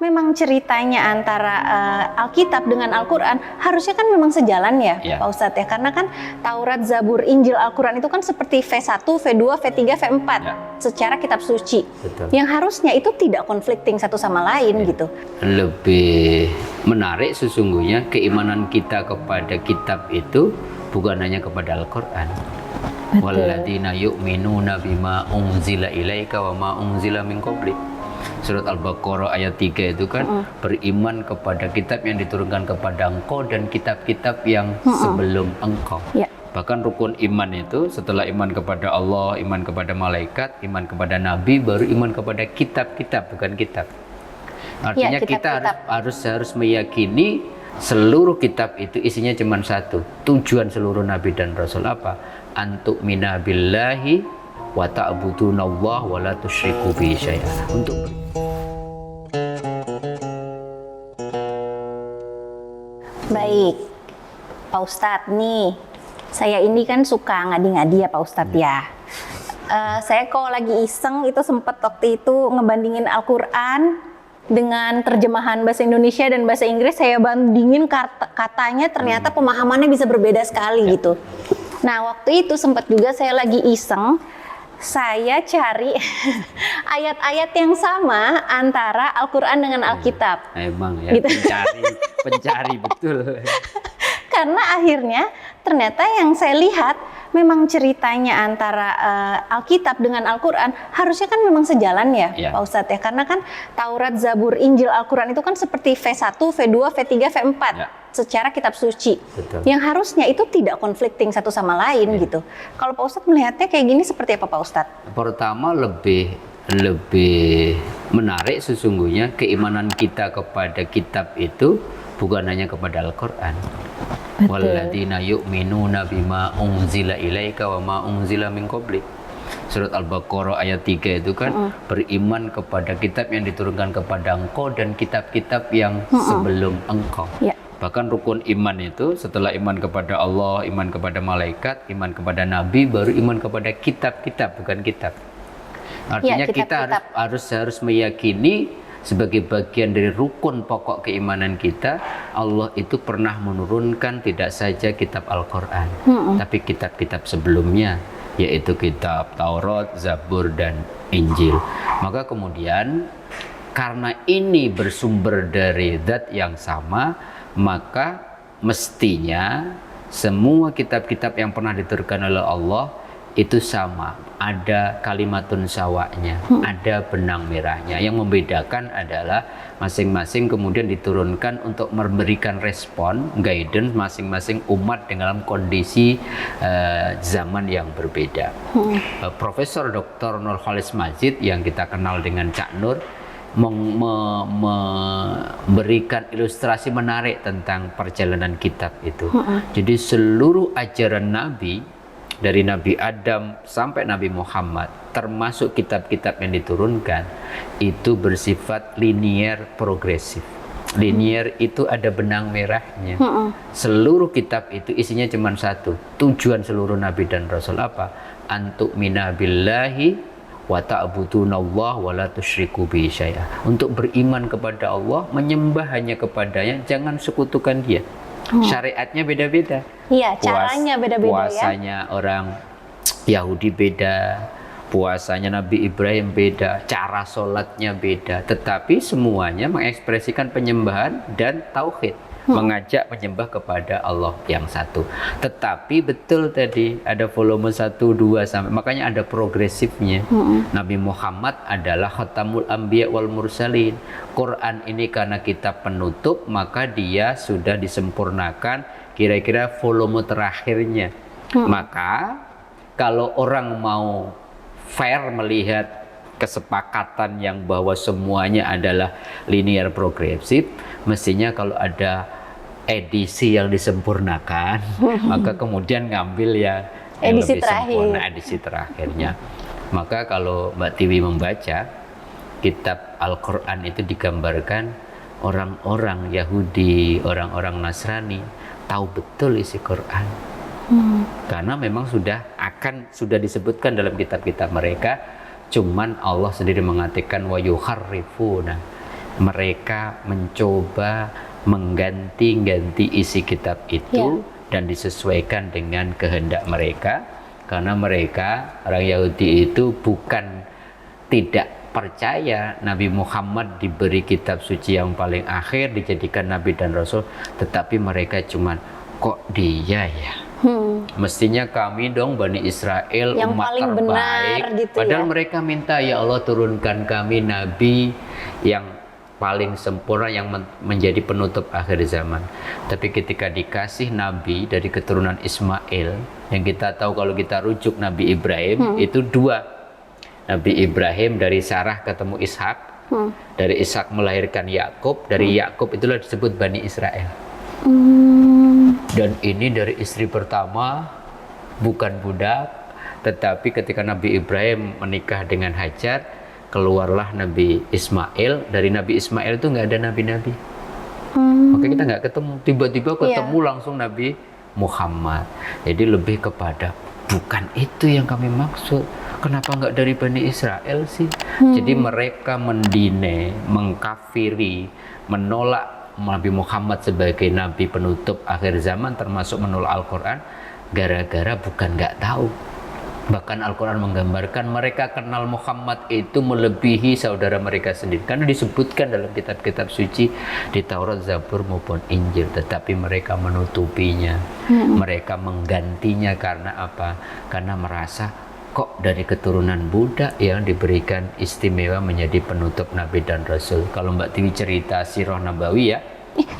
memang ceritanya antara Alkitab dengan Al-Quran harusnya kan memang sejalan ya, Pak Ustadz ya. Karena kan Taurat, Zabur, Injil, Al-Quran itu kan seperti V1, V2, V3, V4 secara kitab suci. Betul. Yang harusnya itu tidak konflikting satu sama lain gitu. Lebih menarik sesungguhnya keimanan kita kepada kitab itu bukan hanya kepada Al-Quran. Walladzina yu'minuna bima unzila ilaika wa ma unzila min qablik. Surat Al-Baqarah ayat 3 itu kan beriman kepada kitab yang diturunkan kepada engkau dan kitab-kitab yang sebelum engkau. Bahkan rukun iman itu setelah iman kepada Allah, iman kepada malaikat, iman kepada nabi, baru iman kepada kitab-kitab, bukan kitab. Artinya kita harus meyakini seluruh kitab itu isinya cuma satu. Tujuan seluruh nabi dan rasul apa? Antu'mina billahi wa ta'budunallaha wa la tusyriku bihi syai'an. Baik, Pak Ustadz nih, saya ini kan suka ngadi-ngadi ya Pak Ustadz ya. Saya kalau lagi iseng itu sempat waktu itu ngebandingin Al-Quran dengan terjemahan bahasa Indonesia dan bahasa Inggris, saya bandingin katanya ternyata pemahamannya bisa berbeda sekali gitu. Nah waktu itu sempat juga saya lagi iseng, saya cari ayat-ayat yang sama antara Al-Quran dengan Alkitab. Emang ya, gitu. pencari betul. Karena akhirnya ternyata yang saya lihat memang ceritanya antara Alkitab dengan Al-Quran harusnya kan memang sejalan ya, Pak Ustadz ya. Karena kan Taurat, Zabur, Injil, Al-Quran itu kan seperti V1, V2, V3, V4 secara kitab suci. Betul. Yang harusnya itu tidak konflikting satu sama lain gitu. Kalau Pak Ustadz melihatnya kayak gini seperti apa Pak Ustadz? Pertama lebih menarik sesungguhnya keimanan kita kepada kitab itu bukan hanya kepada Al-Quran. Walladzina yu'minuna bima unzila ilaika wa ma unzila min qablik. Surat Al-Baqarah ayat 3 itu kan beriman kepada kitab yang diturunkan kepada engkau dan kitab-kitab yang sebelum engkau. Bahkan rukun iman itu setelah iman kepada Allah, iman kepada malaikat, iman kepada nabi, baru iman kepada kitab-kitab, bukan kitab. Artinya kita harus meyakini sebagai bagian dari rukun pokok keimanan kita, Allah itu pernah menurunkan tidak saja kitab Al-Quran, tapi kitab-kitab sebelumnya, yaitu kitab Taurat, Zabur, dan Injil. Maka kemudian karena ini bersumber dari zat yang sama, maka mestinya semua kitab-kitab yang pernah diturunkan oleh Allah itu sama, ada kalimatun sawa'nya, ada benang merahnya. Yang membedakan adalah masing-masing kemudian diturunkan untuk memberikan respon, guidance masing-masing umat dalam kondisi zaman yang berbeda. Profesor Dr. Nurholis Majid yang kita kenal dengan Cak Nur memberikan ilustrasi menarik tentang perjalanan kitab itu. Jadi seluruh ajaran Nabi dari Nabi Adam sampai Nabi Muhammad, termasuk kitab-kitab yang diturunkan, itu bersifat linear progresif. Linear itu ada benang merahnya. Seluruh kitab itu isinya cuma satu. Tujuan seluruh Nabi dan Rasul apa? Antu'mina billahi wa ta'budunallaha wa la tusyriku bihi syai'an. Untuk beriman kepada Allah, menyembah hanya kepadanya, jangan sekutukan dia. Syariatnya beda-beda. Iya, caranya beda-beda. Puasanya orang Yahudi beda, puasanya Nabi Ibrahim beda, cara sholatnya beda. Tetapi semuanya mengekspresikan penyembahan dan tauhid, mengajak menyembah kepada Allah yang satu. Tetapi betul tadi ada volume 1, 2 sampai, makanya ada progresifnya. Nabi Muhammad adalah khatamul anbiya wal mursalin. Quran ini karena kitab penutup, maka dia sudah disempurnakan kira-kira volume terakhirnya. Maka kalau orang mau fair melihat kesepakatan yang bahwa semuanya adalah linear progresif, mestinya kalau ada edisi yang disempurnakan, maka kemudian ngambil yang edisi lebih sempurna, edisi terakhirnya. Maka kalau Mbak Tiwi membaca kitab Al-Quran itu digambarkan orang-orang Yahudi, orang-orang Nasrani tahu betul isi Quran. Karena memang sudah disebutkan dalam kitab-kitab mereka. Cuman Allah sendiri mengatakan wa yuharrifuna mereka mencoba mengganti-ganti isi kitab itu dan disesuaikan dengan kehendak mereka, karena mereka orang Yahudi itu bukan tidak percaya Nabi Muhammad diberi kitab suci yang paling akhir, dijadikan Nabi dan Rasul, tetapi mereka cuman kok dia ya, mestinya kami dong Bani Israel yang umat paling terbaik benar gitu padahal ya. mereka minta ya Allah turunkan kami Nabi yang paling sempurna yang menjadi penutup akhir zaman. Tapi ketika dikasih Nabi dari keturunan Ismail, yang kita tahu kalau kita rujuk Nabi Ibrahim itu dua, Nabi Ibrahim dari Sarah ketemu Ishak, dari Ishak melahirkan Yakub, dari Yakub itulah disebut Bani Israel. Dan ini dari istri pertama, bukan budak, tetapi ketika Nabi Ibrahim menikah dengan Hajar, keluarlah Nabi Ismail. Dari Nabi Ismail itu nggak ada nabi-nabi. Maka kita nggak ketemu, tiba-tiba ketemu langsung Nabi Muhammad. Jadi lebih kepada bukan itu yang kami maksud. Kenapa nggak dari Bani Israel sih? Jadi mereka mendine, mengkafiri, menolak Nabi Muhammad sebagai Nabi penutup akhir zaman, termasuk menolak Al-Quran, gara-gara bukan nggak tahu. Bahkan Al-Quran menggambarkan mereka kenal Muhammad itu melebihi saudara mereka sendiri, karena disebutkan dalam kitab-kitab suci di Taurat, Zabur maupun Injil, tetapi mereka menutupinya, mereka menggantinya. Karena apa? Karena merasa kok dari keturunan budak yang diberikan istimewa menjadi penutup Nabi dan Rasul. Kalau Mbak Tiwi cerita Sirah Nabawi ya,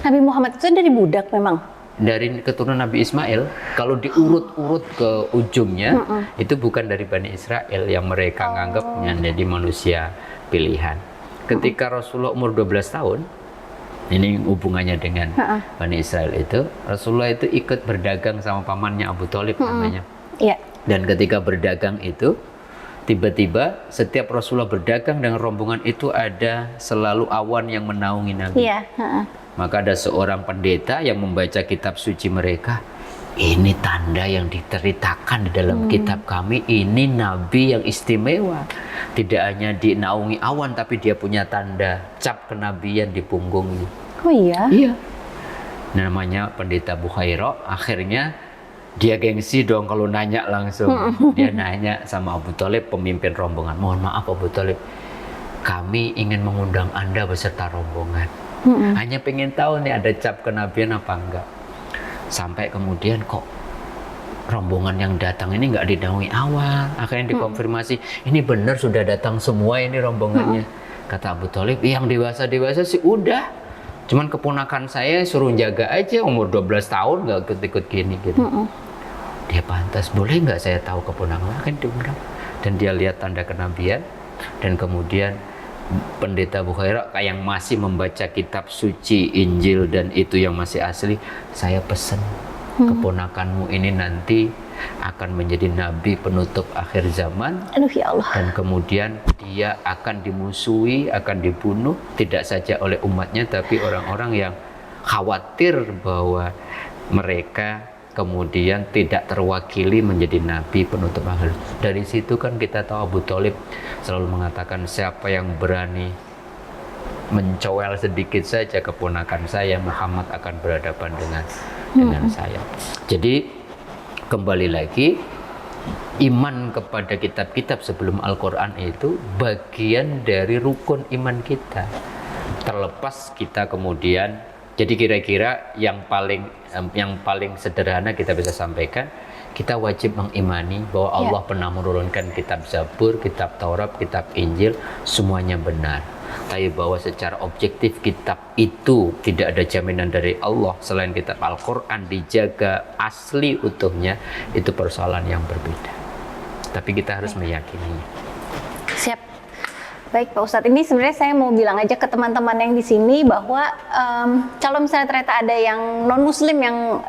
Nabi Muhammad itu dari budak memang? Dari keturunan Nabi Ismail. Kalau diurut-urut ke ujungnya, itu bukan dari Bani Israel yang mereka nganggap menjadi manusia pilihan. Ketika Rasulullah umur 12 tahun, ini hubungannya dengan Bani Israel itu, Rasulullah itu ikut berdagang sama pamannya Abu Thalib namanya. Dan ketika berdagang itu, tiba-tiba setiap Rasulullah berdagang dengan rombongan itu ada selalu awan yang menaungi Nabi. Maka ada seorang pendeta yang membaca kitab suci mereka. Ini tanda yang diceritakan di dalam kitab kami. Ini Nabi yang istimewa. Tidak hanya dinaungi awan, tapi dia punya tanda cap kenabian di punggungnya. Oh iya? Iya. Namanya pendeta Bukhairo. Akhirnya dia gengsi dong kalau nanya langsung. Dia nanya sama Abu Thalib, pemimpin rombongan. Mohon maaf Abu Thalib, kami ingin mengundang Anda beserta rombongan. Hanya pengen tahu nih ada cap kenabian apa enggak. Sampai kemudian kok rombongan yang datang ini nggak dinaungi awan. Akhirnya dikonfirmasi, ini benar sudah datang semua ini rombongannya. Kata Abu Thalib, yang dewasa-dewasa sih udah, cuman keponakan saya suruh jaga aja, umur 12 tahun nggak ikut-ikut gini gitu. Dia pantas, boleh nggak saya tahu keponakan? Kan diundang. Dan dia lihat tanda kenabian. Dan kemudian pendeta Bukhaira yang masih membaca kitab suci, Injil, dan itu yang masih asli, saya pesan keponakanmu ini nanti akan menjadi nabi penutup akhir zaman. Aduh ya Allah. Dan kemudian dia akan dimusuhi, akan dibunuh, tidak saja oleh umatnya, tapi orang-orang yang khawatir bahwa mereka kemudian tidak terwakili menjadi nabi penutup akhir. Dari situ kan kita tahu Abu Thalib selalu mengatakan, siapa yang berani mencowel sedikit saja keponakan saya, Muhammad akan berhadapan dengan saya. Jadi kembali lagi, iman kepada kitab-kitab sebelum Al-Quran itu bagian dari rukun iman kita. Terlepas kita kemudian, jadi kira-kira yang paling sederhana kita bisa sampaikan, kita wajib mengimani bahwa Allah pernah menurunkan kitab Zabur, kitab Taurat, kitab Injil, semuanya benar. Tapi bahwa secara objektif kitab itu tidak ada jaminan dari Allah selain kitab Al-Quran dijaga asli utuhnya, itu persoalan yang berbeda. Tapi kita harus meyakininya. Siap. Baik Pak Ustadz, ini sebenarnya saya mau bilang aja ke teman-teman yang di sini bahwa kalau misalnya ternyata ada yang non-muslim yang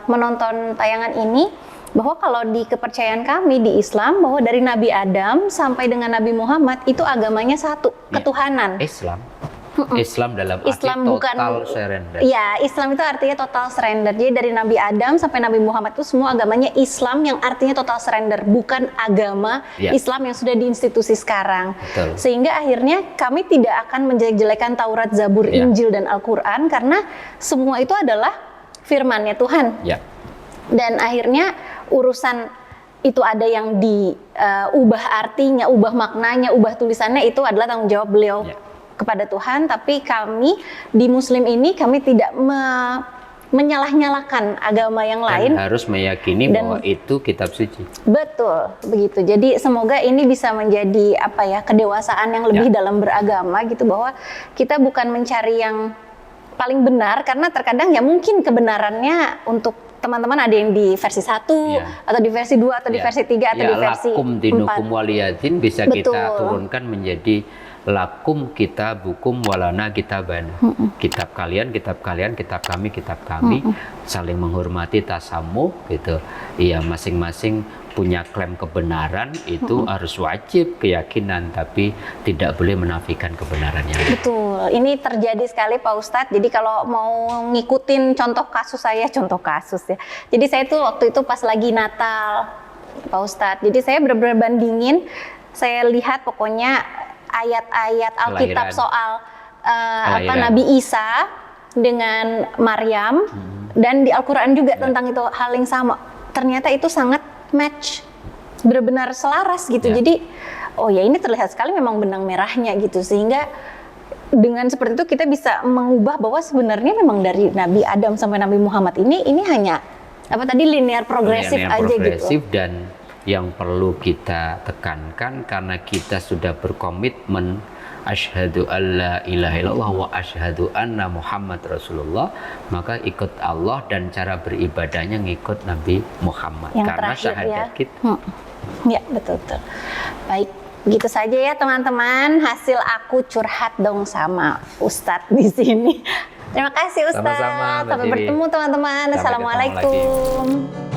menonton tayangan ini, bahwa kalau di kepercayaan kami di Islam, bahwa dari Nabi Adam sampai dengan Nabi Muhammad itu agamanya satu, ketuhanan. Islam. Islam dalam arti Islam total surrender. Iya, Islam itu artinya total surrender. Jadi dari Nabi Adam sampai Nabi Muhammad itu semua agamanya Islam yang artinya total surrender, bukan agama Ya. Islam yang sudah diinstitusi sekarang. Betul. Sehingga akhirnya kami tidak akan menjelek-jelekan Taurat, Zabur, Ya. Injil dan Al-Qur'an karena semua itu adalah firman-Nya Tuhan. Ya. Dan akhirnya urusan itu ada yang diubah artinya, ubah maknanya, ubah tulisannya, itu adalah tanggung jawab beliau Ya. kepada Tuhan. Tapi kami di Muslim ini kami tidak menyalah-nyalakan agama yang lain. Dan harus meyakini Dan- bahwa itu kitab suci. Betul, begitu. Jadi semoga ini bisa menjadi kedewasaan yang lebih Ya. dalam beragama gitu, bahwa kita bukan mencari yang paling benar, karena terkadang ya mungkin kebenarannya untuk teman-teman ada yang di versi 1 Ya. atau di versi 2 atau di Ya. versi 3 atau Ya, di versi lakum 4. dinukum waliyadin bisa Betul. kita turunkan menjadi lakum kitabukum walana kitabana. Kitab kalian, kitab kalian, kitab kami, saling menghormati, tasamuh gitu. Iya, masing-masing punya klaim kebenaran, itu harus wajib keyakinan, tapi tidak boleh menafikan kebenarannya. Betul, ini terjadi sekali Pak Ustadz. Jadi kalau mau ngikutin contoh kasus ya. Jadi saya tuh waktu itu pas lagi Natal, Pak Ustadz. Jadi saya benar-benar bandingin, saya lihat pokoknya ayat-ayat Alkitab Kelahiran. soal Kelahiran. Nabi Isa dengan Maryam, dan di Al-Quran juga tentang itu hal yang sama. Ternyata itu sangat match, benar-benar selaras gitu. Ya. Jadi oh ya, ini terlihat sekali memang benang merahnya gitu, sehingga dengan seperti itu kita bisa mengubah bahwa sebenarnya memang dari Nabi Adam sampai Nabi Muhammad ini hanya linear progresif Yang aja progresif. gitu. Dan yang perlu kita tekankan, karena kita sudah berkomitmen asyhadu alla ilaha illallah wa asyhadu anna Muhammad Rasulullah, maka ikut Allah dan cara beribadahnya ngikut Nabi Muhammad. Yang Karena terakhir syahadat ya. kita. Ya, betul. Baik, begitu saja ya teman-teman, hasil aku curhat dong sama Ustadz di sini. Terima kasih Ustadz. Sama-sama, Mbak Sampai Dewi. bertemu teman-teman. Sampai ketemu lagi. Assalamualaikum.